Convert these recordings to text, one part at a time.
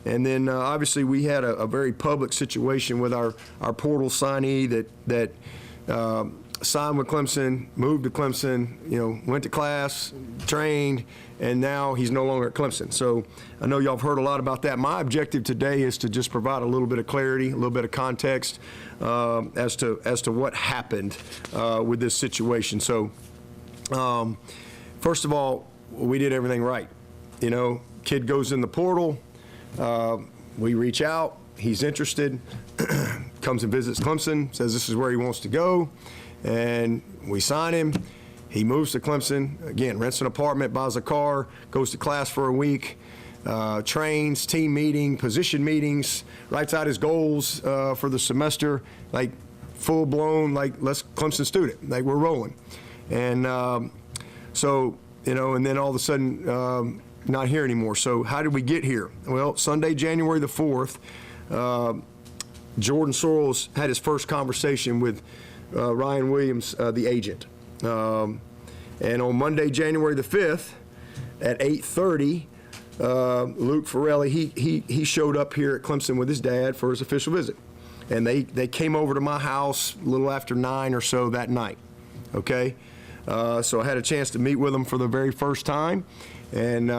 And then obviously we had a very public situation with our portal signee that signed with Clemson, moved to Clemson, went to class, trained, and now he's no longer at Clemson. So I know y'all have heard a lot about that. My objective today is to just provide a little bit of clarity, a little bit of context as to what happened with this situation. So first of all, we did everything right. Kid goes in the portal, we reach out, he's interested, comes and visits Clemson, says this is where he wants to go, and we sign him. He moves to Clemson, again, rents an apartment, buys a car, goes to class for a week, trains, team meeting, position meetings, writes out his goals for the semester, like full-blown, like let's Clemson student, like we're rolling. And so, and then all of a sudden, not here anymore. So how did we get here? Well, Sunday, January the 4th, Jordan Sorrells had his first conversation with Ryan Williams, the agent. And on Monday, January the 5th, at 8:30, Luke Ferrelli, he showed up here at Clemson with his dad for his official visit. And they came over to my house a little after 9 or so that night, okay? So I had a chance to meet with them for the very first time. And,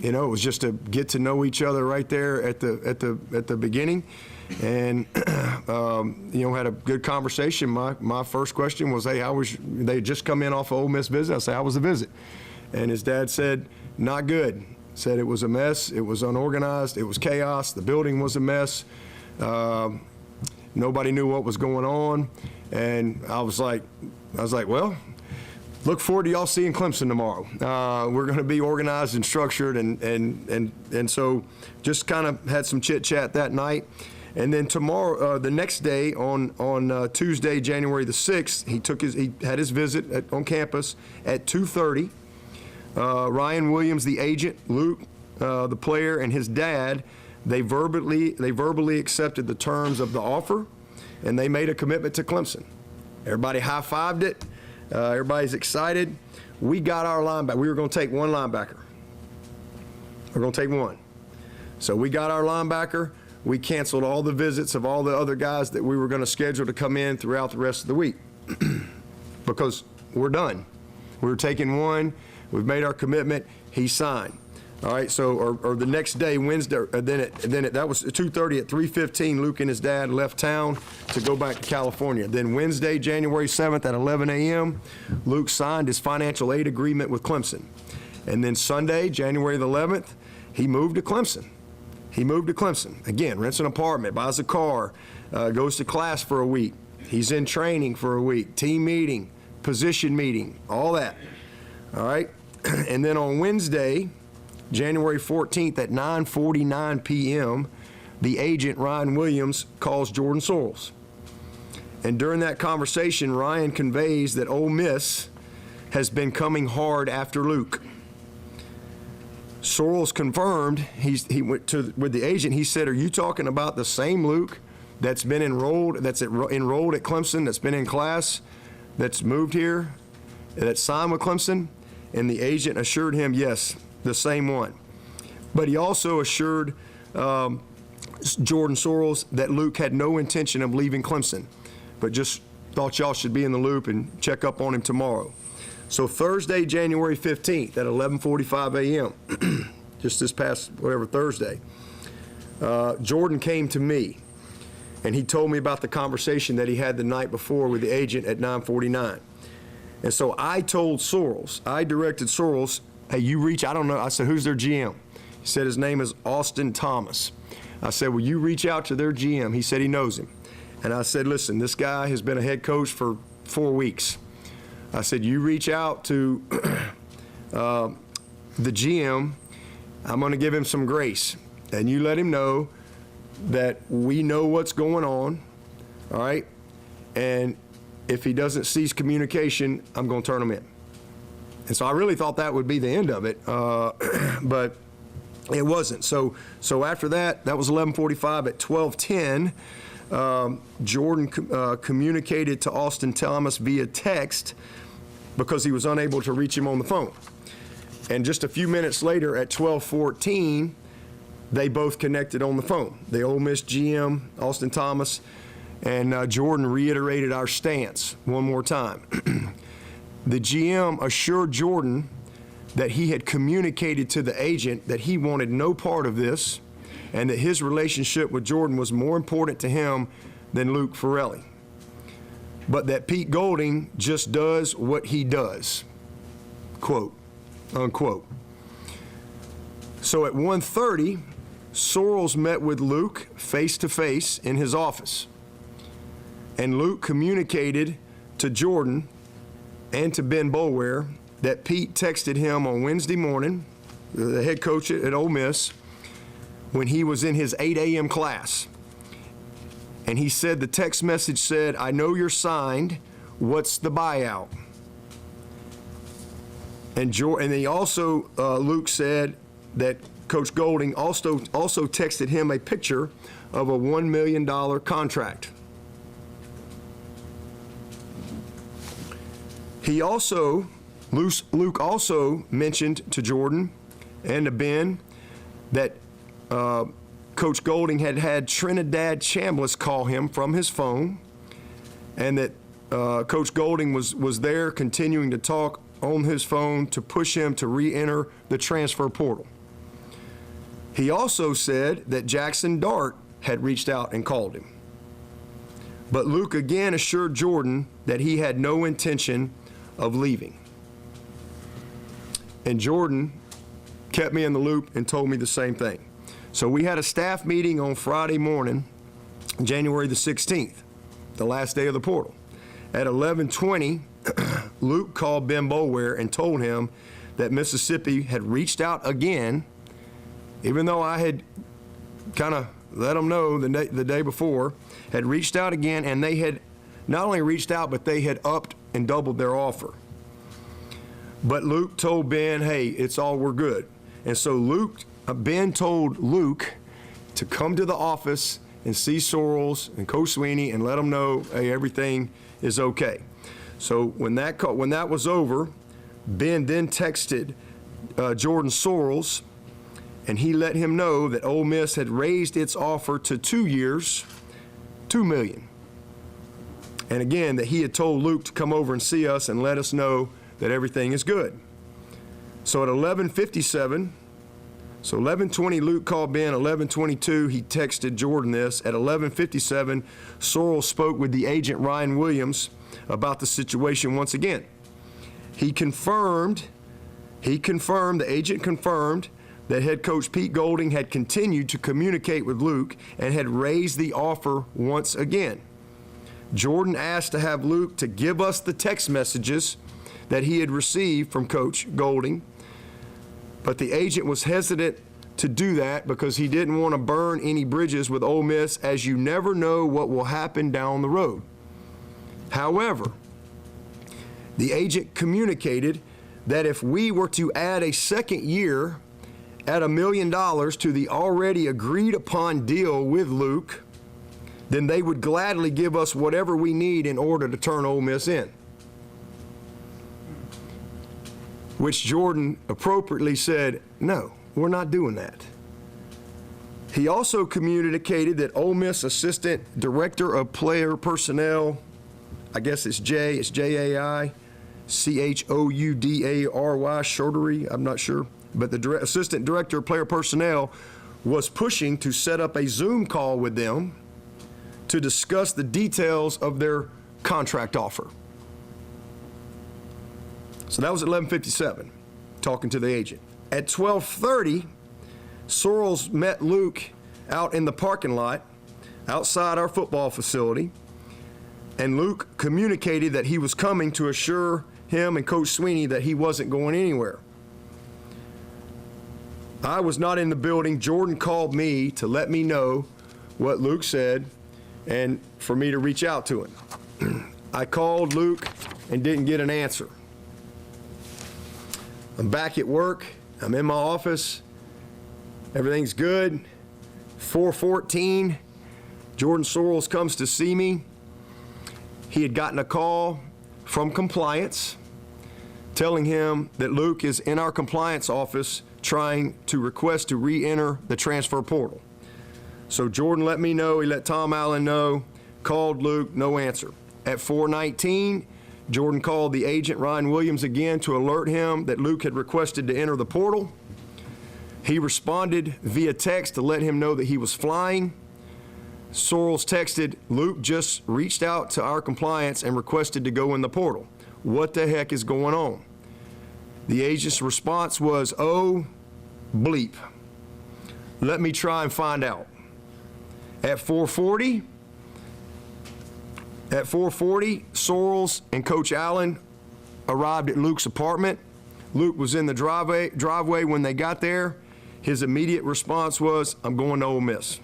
it was just to get to know each other right there at the beginning. And, had a good conversation. My first question was, hey, they had just come in off of Ole Miss visit. I said, how was the visit? And his dad said, not good. Said it was a mess. It was unorganized. It was chaos. The building was a mess. Nobody knew what was going on. And I was like, well, look forward to y'all seeing Clemson tomorrow. We're going to be organized and structured, and so just kind of had some chit chat that night. And then tomorrow, the next day, on Tuesday, January the 6th, he had his visit on campus at 2:30. Ryan Williams, the agent, Luke, the player, and his dad, they verbally accepted the terms of the offer, and they made a commitment to Clemson. Everybody high-fived it. Everybody's excited. We got our linebacker. We were going to take one linebacker. We're going to take one. So we got our linebacker. We canceled all the visits of all the other guys that we were going to schedule to come in throughout the rest of the week because we're done. We were taking one. We've made our commitment. He signed. All right, so or the next day, Wednesday, that was 2:30. At 3:15, Luke and his dad left town to go back to California. Then Wednesday, January 7th at 11 a.m., Luke signed his financial aid agreement with Clemson. And then Sunday, January the 11th, he moved to Clemson. Again, rents an apartment, buys a car, goes to class for a week. He's in training for a week, team meeting, position meeting, all that. All right, and then on Wednesday, January 14th at 9:49 p.m., the agent, Ryan Williams, calls Jordan Sorrells. And during that conversation, Ryan conveys that Ole Miss has been coming hard after Luke. Sorrells confirmed, he went with the agent, he said, are you talking about the same Luke that's been enrolled at Clemson, that's been in class, that's moved here, that's signed with Clemson? And the agent assured him, yes, the same one. But he also assured Jordan Sorrells that Luke had no intention of leaving Clemson, but just thought y'all should be in the loop and check up on him tomorrow. So Thursday, January 15th at 11:45 a.m., just this past Thursday, Jordan came to me and he told me about the conversation that he had the night before with the agent at 9:49. And so I told Sorrells, I directed Sorrells, hey, you reach, I don't know, I said, who's their GM? He said his name is Austin Thomas. I said, will you reach out to their GM? He said he knows him. And I said, listen, this guy has been a head coach for 4 weeks. I said, you reach out to the GM, I'm going to give him some grace. And you let him know that we know what's going on, all right? And if he doesn't cease communication, I'm going to turn him in. And so I really thought that would be the end of it, but it wasn't. So after that was 11:45. At 12:10, Jordan communicated to Austin Thomas via text because he was unable to reach him on the phone. And just a few minutes later, at 12:14, they both connected on the phone. The Ole Miss GM, Austin Thomas, and Jordan reiterated our stance one more time. The GM assured Jordan that he had communicated to the agent that he wanted no part of this and that his relationship with Jordan was more important to him than Luke Ferrelli, but that Pete Golding just does what he does, quote, unquote. So at 1:30, Sorrells met with Luke face-to-face in his office, and Luke communicated to Jordan and to Ben Boulware that Pete texted him on Wednesday morning, the head coach at Ole Miss, when he was in his 8 a.m. class. And he said the text message said, "I know you're signed. What's the buyout?" And he also, Luke said that Coach Golding also texted him a picture of a $1 million contract. Luke also mentioned to Jordan and to Ben that Coach Golding had Trinidad Chambliss call him from his phone, and that Coach Golding was there continuing to talk on his phone to push him to re-enter the transfer portal. He also said that Jackson Dart had reached out and called him. But Luke again assured Jordan that he had no intention of leaving. And Jordan kept me in the loop and told me the same thing. So we had a staff meeting on Friday morning, January the 16th, the last day of the portal. At 11:20, Luke called Ben Boulware and told him that Mississippi had reached out again, even though I had kind of let them know the day before, had reached out again, and they had not only reached out, but they had upped and doubled their offer. But Luke told Ben, hey, it's all, we're good. And so Ben told Luke to come to the office and see Sorrells and Coach Swinney and let them know, hey, everything is okay. So when that was over, Ben then texted Jordan Sorrells, and he let him know that Ole Miss had raised its offer to 2 years, $2 million. And again, that he had told Luke to come over and see us and let us know that everything is good. So at 11:57, so 11:20 Luke called Ben, 11:22 he texted Jordan this. At 11:57, Sorrell spoke with the agent Ryan Williams about the situation once again. The agent confirmed that head coach Pete Golding had continued to communicate with Luke and had raised the offer once again. Jordan asked to have Luke to give us the text messages that he had received from Coach Golding, but the agent was hesitant to do that because he didn't want to burn any bridges with Ole Miss, as you never know what will happen down the road. However, the agent communicated that if we were to add a second year at $1 million to the already agreed upon deal with Luke, then they would gladly give us whatever we need in order to turn Ole Miss in. Which Jordan appropriately said, no, we're not doing that. He also communicated that Ole Miss Assistant Director of Player Personnel, I guess it's J-A-I, C-H-O-U-D-A-R-Y, Shortery, I'm not sure, but the Assistant Director of Player Personnel was pushing to set up a Zoom call with them to discuss the details of their contract offer. So that was at 11:57, talking to the agent. At 12:30, Sorrells met Luke out in the parking lot outside our football facility, and Luke communicated that he was coming to assure him and Coach Swinney that he wasn't going anywhere. I was not in the building. Jordan called me to let me know what Luke said and for me to reach out to him. I called Luke and didn't get an answer. I'm back at work. I'm in my office. Everything's good. 4:14, Jordan Sorrells comes to see me. He had gotten a call from compliance telling him that Luke is in our compliance office trying to request to re-enter the transfer portal. So Jordan let me know, he let Tom Allen know, called Luke, no answer. At 4:19, Jordan called the agent, Ryan Williams, again to alert him that Luke had requested to enter the portal. He responded via text to let him know that he was flying. Sorrells texted, Luke just reached out to our compliance and requested to go in the portal. What the heck is going on? The agent's response was, oh, bleep. Let me try and find out. At 4:40, Sorrells and Coach Allen arrived at Luke's apartment. Luke was in the driveway when they got there. His immediate response was, I'm going to Ole Miss.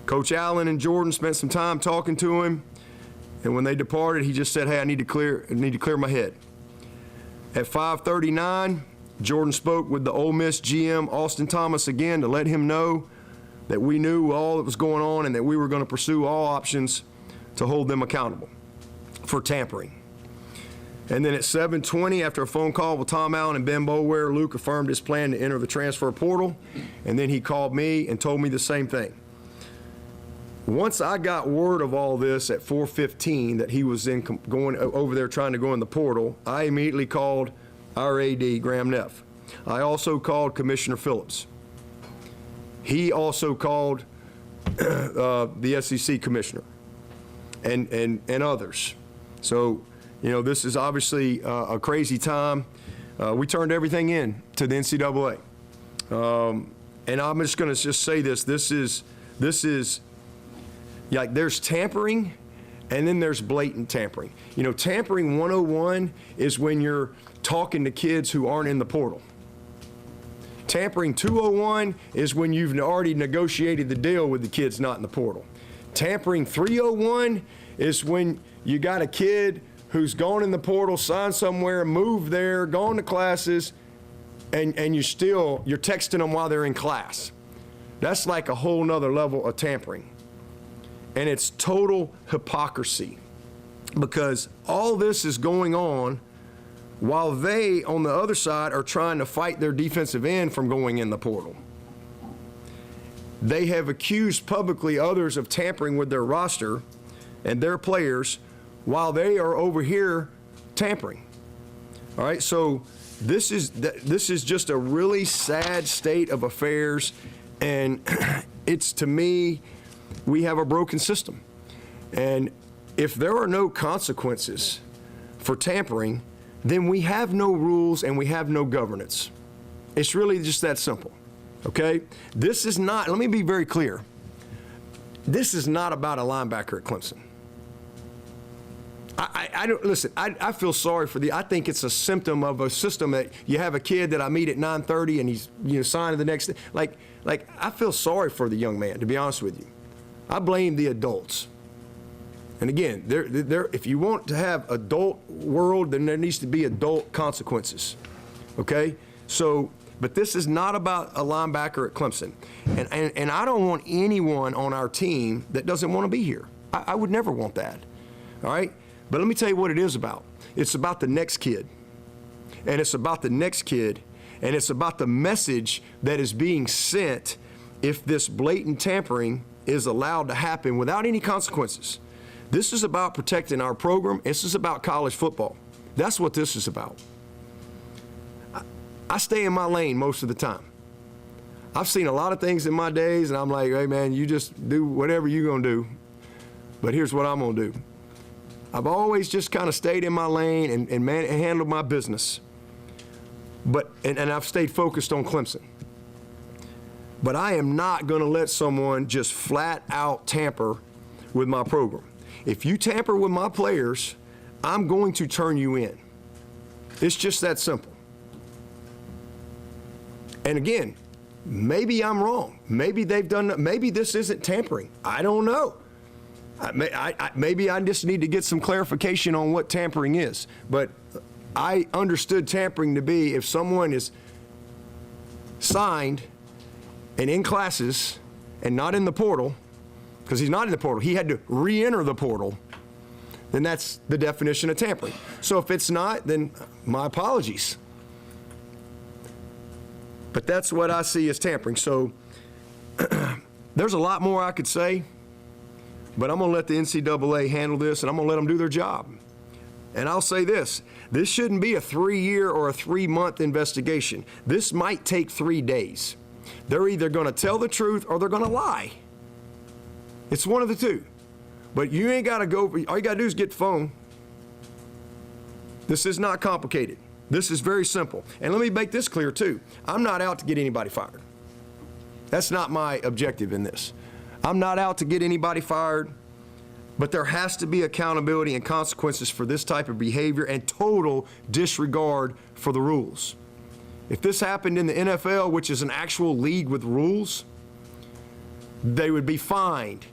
Coach Allen and Jordan spent some time talking to him, and when they departed, he just said, hey, I need to clear my head. At 5:39, Jordan spoke with the Ole Miss GM, Austin Thomas, again to let him know that we knew all that was going on and that we were going to pursue all options to hold them accountable for tampering. And then at 7:20, after a phone call with Tom Allen and Ben Boulware, Luke affirmed his plan to enter the transfer portal, and then he called me and told me the same thing. Once I got word of all this at 4:15 that he was going over there trying to go in the portal, I immediately called our AD, Graham Neff. I also called Commissioner Phillips. He also called the SEC commissioner and others. So, you know, this is obviously a crazy time. We turned everything in to the NCAA. And I'm just going to just say this. This is like there's tampering and then there's blatant tampering. You know, tampering 101 is when you're talking to kids who aren't in the portal. Tampering 201 is when you've already negotiated the deal with the kids not in the portal. Tampering 301 is when you got a kid who's gone in the portal, signed somewhere, moved there, gone to classes, and you're texting them while they're in class. That's like a whole nother level of tampering. And it's total hypocrisy because all this is going on while they, on the other side, are trying to fight their defensive end from going in the portal. They have accused publicly others of tampering with their roster and their players while they are over here tampering. All right, so this is just a really sad state of affairs, and it's, to me, we have a broken system. And if there are no consequences for tampering, then we have no rules and we have no governance. It's really just that simple, okay? This is not, let me be very clear. This is not about a linebacker at Clemson. I don't, listen, I feel sorry for I think it's a symptom of a system that you have a kid that I meet at 9:30 and he's, signing the next day. Like I feel sorry for the young man, to be honest with you. I blame the adults. And again, if you want to have adult world, then there needs to be adult consequences, okay? So, but this is not about a linebacker at Clemson. And I don't want anyone on our team that doesn't want to be here. I would never want that, all right? But let me tell you what it is about. It's about the next kid. And it's about the next kid. And it's about the message that is being sent if this blatant tampering is allowed to happen without any consequences. This is about protecting our program. This is about college football. That's what this is about. I stay in my lane most of the time. I've seen a lot of things in my days, and I'm like, hey, man, you just do whatever you're going to do. But here's what I'm going to do. I've always just kind of stayed in my lane and handled my business. And I've stayed focused on Clemson. But I am not going to let someone just flat out tamper with my program. If you tamper with my players, I'm going to turn you in. It's just that simple. And again, maybe I'm wrong. Maybe they've done, maybe this isn't tampering. I don't know. Maybe I just need to get some clarification on what tampering is. But I understood tampering to be if someone is signed and in classes and not in the portal, because he's not in the portal, he had to re-enter the portal, then that's the definition of tampering. So if it's not, then my apologies. But that's what I see as tampering. So there's a lot more I could say, but I'm going to let the NCAA handle this, and I'm going to let them do their job. And I'll say this shouldn't be a 3-year or a 3-month investigation. This might take 3 days. They're either going to tell the truth or they're going to lie. It's one of the two. But you ain't got to go, all you got to do is get the phone. This is not complicated. This is very simple. And let me make this clear too. I'm not out to get anybody fired. That's not my objective in this. I'm not out to get anybody fired, but there has to be accountability and consequences for this type of behavior and total disregard for the rules. If this happened in the NFL, which is an actual league with rules, they would be fined.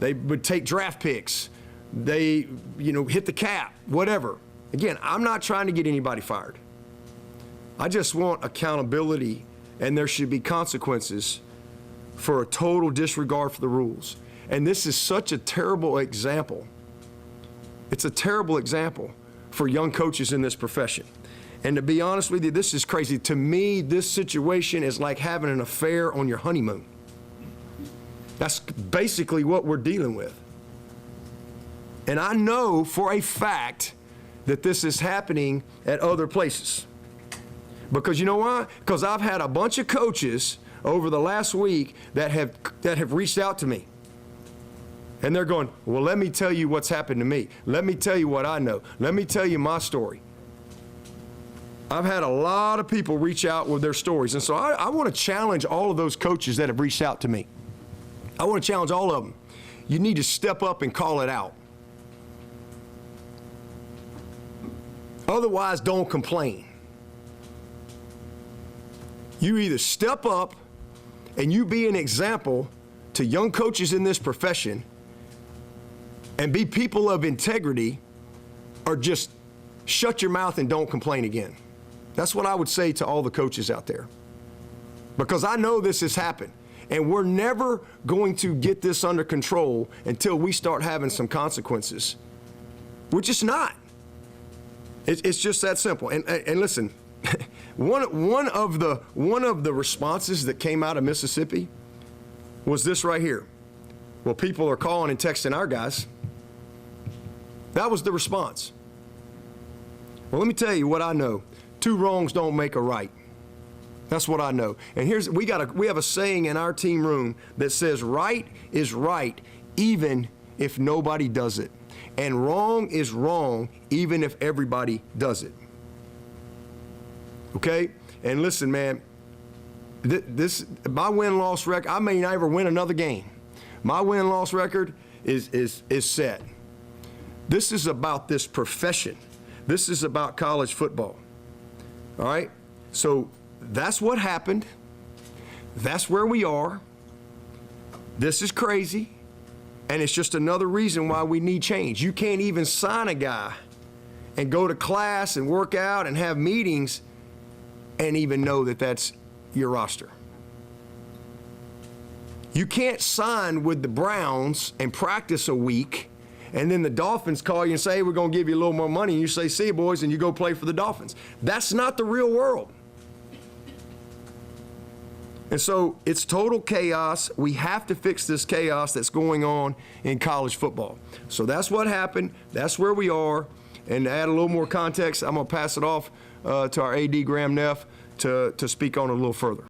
They would take draft picks. They, hit the cap, whatever. Again, I'm not trying to get anybody fired. I just want accountability, and there should be consequences for a total disregard for the rules. And this is such a terrible example. It's a terrible example for young coaches in this profession. And to be honest with you, this is crazy. To me, this situation is like having an affair on your honeymoon. That's basically what we're dealing with. And I know for a fact that this is happening at other places. Because you know why? Because I've had a bunch of coaches over the last week that have reached out to me. And they're going, well, let me tell you what's happened to me. Let me tell you what I know. Let me tell you my story. I've had a lot of people reach out with their stories. And so I want to challenge all of those coaches that have reached out to me. I want to challenge all of them. You need to step up and call it out. Otherwise, don't complain. You either step up and you be an example to young coaches in this profession and be people of integrity, or just shut your mouth and don't complain again. That's what I would say to all the coaches out there. Because I know this has happened, and we're never going to get this under control until we start having some consequences. We're just not. It's just that simple. And listen, one of the responses that came out of Mississippi was this right here. Well, people are calling and texting our guys. That was the response. Well, let me tell you what I know. 2 wrongs don't make a right. That's what I know. And we have a saying in our team room that says right is right even if nobody does it. And wrong is wrong even if everybody does it. Okay? And listen, man, my win-loss record, I may never win another game. My win-loss record is set. This is about this profession. This is about college football. All right? So that's what happened. That's where we are. This is crazy. And it's just another reason why we need change. You can't even sign a guy and go to class and work out and have meetings and even know that that's your roster. You can't sign with the Browns and practice a week, and then the Dolphins call you and say, hey, we're going to give you a little more money, and you say, see you, boys, and you go play for the Dolphins. That's not the real world. And so it's total chaos. We have to fix this chaos that's going on in college football. So that's what happened. That's where we are. And to add a little more context, I'm going to pass it off to our AD, Graham Neff, to speak on it a little further.